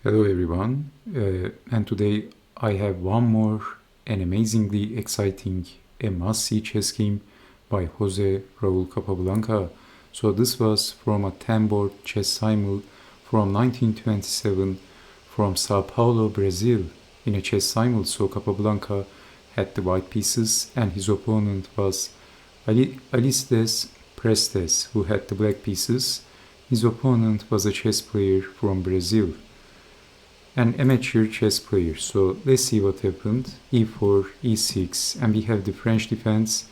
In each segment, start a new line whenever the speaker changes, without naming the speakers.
Hello everyone, and today I have one more and amazingly exciting must-see chess game by Raul Capablanca. So this was from a 10-board chess Simul from 1927 from Sao Paulo, Brazil. In a chess Simul, so Capablanca had the white pieces and his opponent was Alcides Prestes, who had the black pieces. His opponent was a chess player from Brazil, an amateur chess player. So let's see what happened. e4, e6, and we have the French defense,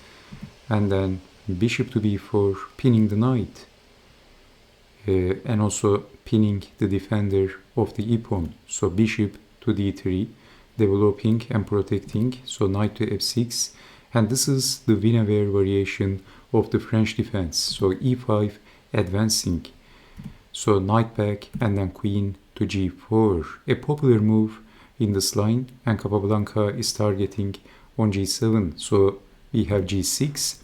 and then bishop to b4, pinning the knight, and also pinning the defender of the e-pawn. So bishop to d3, developing and protecting. So knight to f6, and this is the Winawer variation of the French defense. So e5, advancing. So knight back, and then queen to g4, a popular move in this line, and Capablanca is targeting on g7. So we have g6.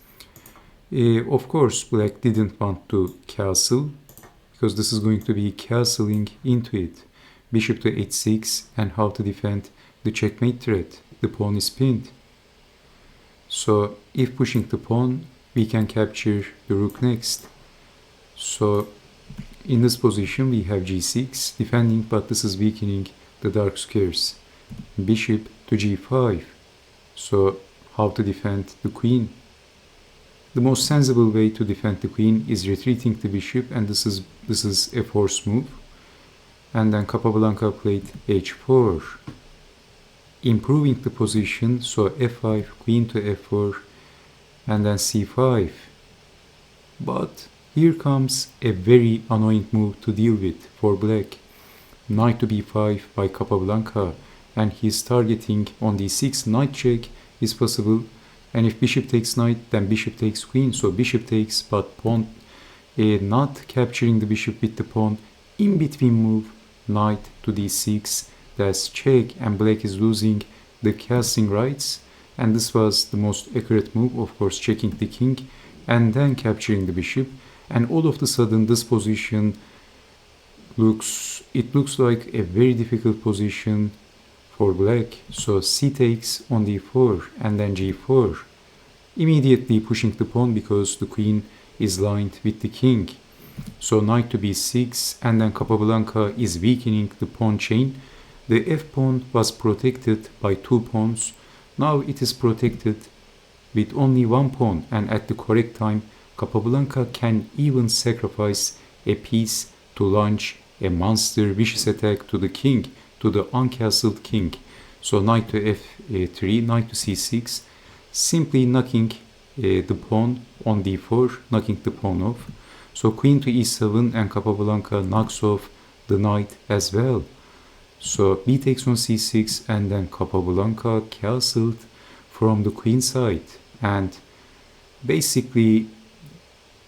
Of course, black didn't want to castle, because this is going to be castling into it. Bishop to h6, and how to defend the checkmate threat. The pawn is pinned. So if pushing the pawn, we can capture the rook next. So in this position we have g6 defending, but this is weakening the dark squares. Bishop to g5. So how to defend the queen? The most sensible way to defend the queen is retreating the bishop, and this is a force move. And then Capablanca played h4, improving the position. So f5, queen to f4, and then c5. But here comes a very annoying move to deal with for black. Knight to b5 by Capablanca, and he's targeting on d6. Knight check is possible, and if bishop takes knight, then bishop takes queen. So bishop takes, but pawn, not capturing the bishop with the pawn. In between move, knight to d6, that's check, and black is losing the castling rights. And this was the most accurate move, of course, checking the king and then capturing the bishop. And all of a sudden this position looks like a very difficult position for black. So c takes on d4, and then g4, immediately pushing the pawn because the queen is lined with the king. So knight to b6, and then Capablanca is weakening the pawn chain. The f pawn was protected by two pawns. Now it is protected with only one pawn, and at the correct time Capablanca can even sacrifice a piece to launch a monster vicious attack to the king, to the uncastled king. So knight to f3, knight to c6, simply knocking the pawn on d4, knocking the pawn off. So queen to e7, and Capablanca knocks off the knight as well. So b takes on c6, and then Capablanca castled from the queen side, and basically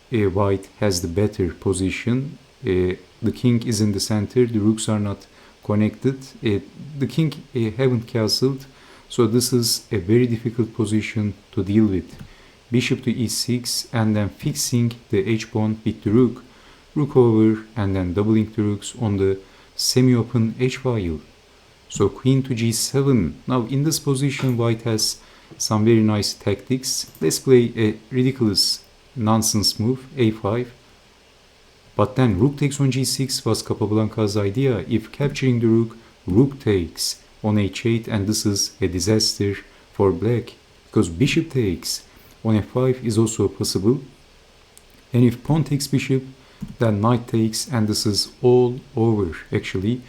white has the better position. The king is in the center, the rooks are not connected, the king haven't castled, so this is a very difficult position to deal with. Bishop to e6, and then fixing the h-pawn with the rook, rook over, and then doubling the rooks on the semi-open h-file. So queen to g7. Now in this position white has some very nice tactics. Let's play a ridiculous nonsense move, a5. But then rook takes on g6 was Capablanca's idea. If capturing the rook, rook takes on h8, and this is a disaster for black, because bishop takes on f5 is also possible. And if pawn takes bishop, then knight takes, and this is all over actually.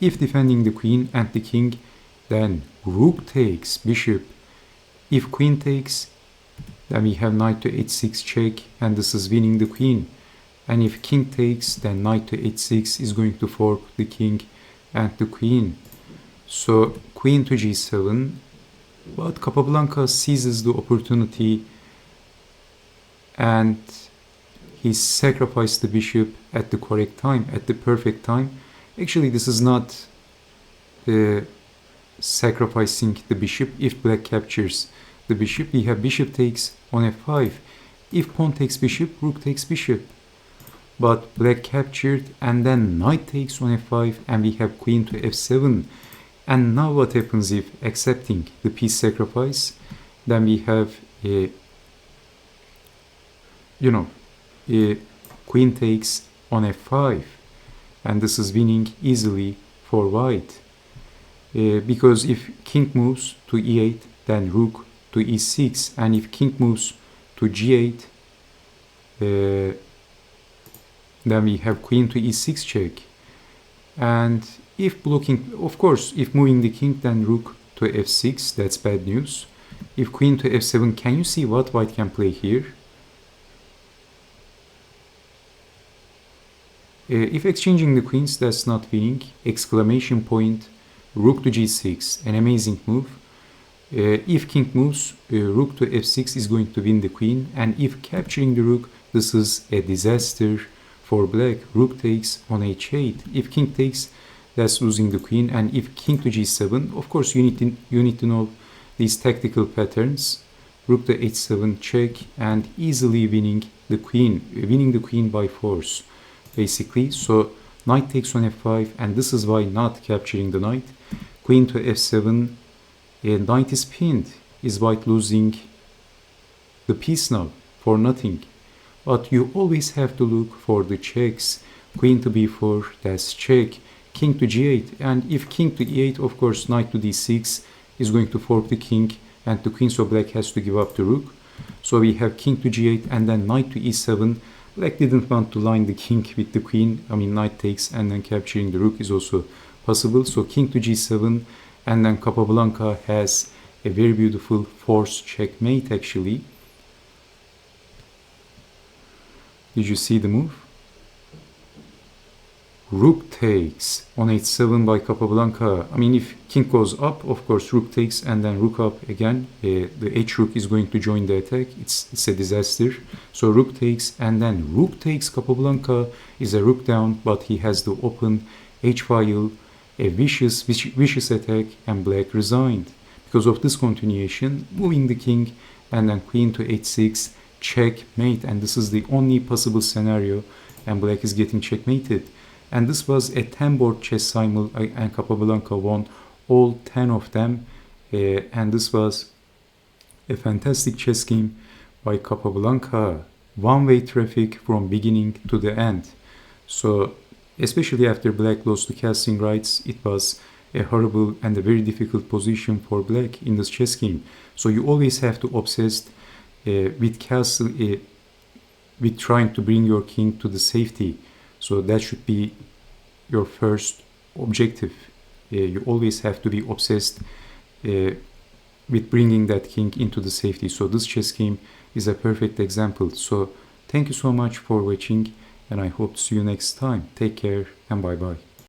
If defending the queen and the king, then rook takes bishop. If queen takes, then we have knight to h6 check, and this is winning the queen. And if king takes, then knight to h6 is going to fork the king and the queen. So queen to g7, but Capablanca seizes the opportunity and he sacrificed the bishop at the correct time, at the perfect time. Actually, this is not sacrificing the bishop. If black captures the bishop, we have bishop takes on f5. If pawn takes bishop, rook takes bishop. but black captured, and then knight takes on f5, and we have queen to f7. And now what happens if accepting the piece sacrifice? Then we have a, a queen takes on f5, and this is winning easily for white. Because if king moves to e8, then rook to e6, and if king moves to g8, then we have queen to e6 check. And if blocking, of course, if moving the king, then rook to f6, that's bad news. If queen to f7, can you see what white can play here? If exchanging the queens, that's not winning. Exclamation point, rook to g6, an amazing move. If king moves, rook to f6 is going to win the queen, and if capturing the rook, this is a disaster for black. Rook takes on h8. If king takes, that's losing the queen, and if king to g7, of course you need to know these tactical patterns. Rook to h7 check, and easily winning the queen by force, basically. So knight takes on f5, and this is why not capturing the knight. Queen to f7, knight is pinned. Is white losing the piece now for nothing? But you always have to look for the checks. Queen to b4, that's check. King to g8, and if king to e8, of course knight to d6 is going to fork the king and the queen, so black has to give up the rook. So we have king to g8 and then knight to e7. Black didn't want to line the king with the queen. I mean, knight takes and then capturing the rook is also possible. So king to g7, and then Capablanca has a very beautiful forced checkmate actually. Did you see the move? Rook takes on h7 by Capablanca. I mean, if king goes up, of course rook takes and then rook up again. The h rook is going to join the attack. It's a disaster. So rook takes and then rook takes. Capablanca is a rook down, but he has the open h file, a vicious attack, and black resigned. Because of this continuation, moving the king and then queen to h6, checkmate, and this is the only possible scenario, and black is getting checkmated. And this was a 10-board chess simul, and Capablanca won all 10 of them. And this was a fantastic chess game by Capablanca. One-way traffic from beginning to the end. So, especially after black lost the casting rights, it was a horrible and a very difficult position for black in this chess game. So you always have to obsess with castle, with trying to bring your king to the safety. So that should be your first objective. You always have to be obsessed with bringing that king into the safety. So this chess game is a perfect example. So thank you so much for watching, and I hope to see you next time. Take care and bye bye.